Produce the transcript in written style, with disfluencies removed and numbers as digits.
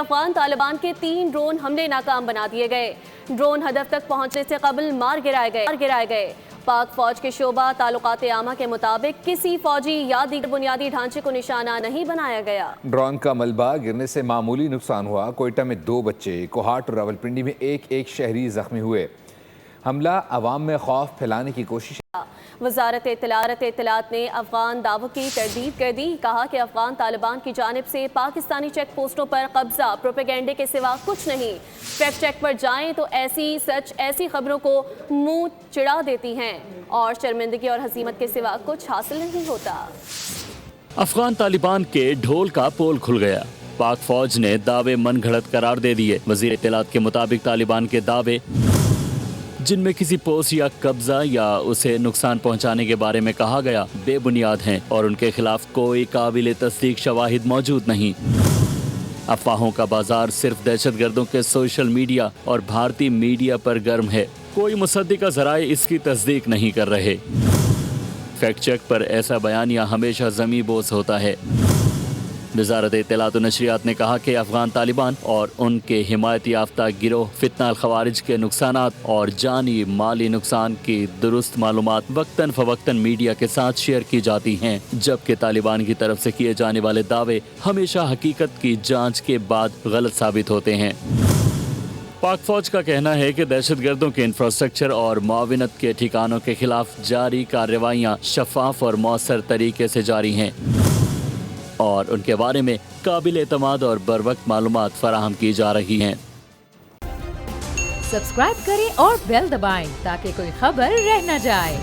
افغان طالبان کے 3 ڈرون حملے ناکام بنا دیے گئے۔ ڈرون ہدف تک پہنچنے سے قبل مار گرائے گئے۔ پاک فوج کے شعبہ تعلقات عامہ کے مطابق کسی فوجی یا دیگر بنیادی ڈھانچے کو نشانہ نہیں بنایا گیا۔ ڈرون کا ملبہ گرنے سے معمولی نقصان ہوا۔ کوئٹہ میں 2 بچے، کوہاٹ اور راولپنڈی میں ایک شہری زخمی ہوئے۔ حملہ عوام میں خوف پھیلانے کی کوشش۔ وزارت اطلاعات نے افغان دعووں کی تردید کر دی۔ کہا کہ افغان طالبان کی جانب سے پاکستانی چیک پوسٹوں پر قبضہ پروپیگنڈے کے سوا کچھ نہیں۔ فیکٹ چیک پر جائیں تو ایسی خبروں کو منہ چڑھا دیتی ہیں اور شرمندگی اور ہزیمت کے سوا کچھ حاصل نہیں ہوتا۔ افغان طالبان کے ڈھول کا پول کھل گیا۔ پاک فوج نے دعوے من گھڑت قرار دے دیے۔ وزیر اطلاعات کے مطابق طالبان کے دعوے جن میں کسی پوسٹ یا قبضہ یا اسے نقصان پہنچانے کے بارے میں کہا گیا بے بنیاد ہیں اور ان کے خلاف کوئی قابل تصدیق شواہد موجود نہیں۔ افواہوں کا بازار صرف دہشت گردوں کے سوشل میڈیا اور بھارتی میڈیا پر گرم ہے۔ کوئی مصدقہ ذرائع اس کی تصدیق نہیں کر رہے۔ فیکٹ چیک پر ایسا بیانیہ ہمیشہ زمیں بوس ہوتا ہے۔ وزارت اطلاعات و نشریات نے کہا کہ افغان طالبان اور ان کے حمایت یافتہ گروہ فتنہ الخوارج کے نقصانات اور جانی مالی نقصان کی درست معلومات وقتاً فوقتاً میڈیا کے ساتھ شیئر کی جاتی ہیں، جبکہ طالبان کی طرف سے کیے جانے والے دعوے ہمیشہ حقیقت کی جانچ کے بعد غلط ثابت ہوتے ہیں۔ پاک فوج کا کہنا ہے کہ دہشت گردوں کے انفراسٹرکچر اور معاونت کے ٹھکانوں کے خلاف جاری کارروائیاں شفاف اور مؤثر طریقے سے جاری ہیں اور ان کے بارے میں قابل اعتماد اور بروقت معلومات فراہم کی جا رہی ہیں۔ سبسکرائب کریں اور بیل دبائیں تاکہ کوئی خبر رہ نہ جائے۔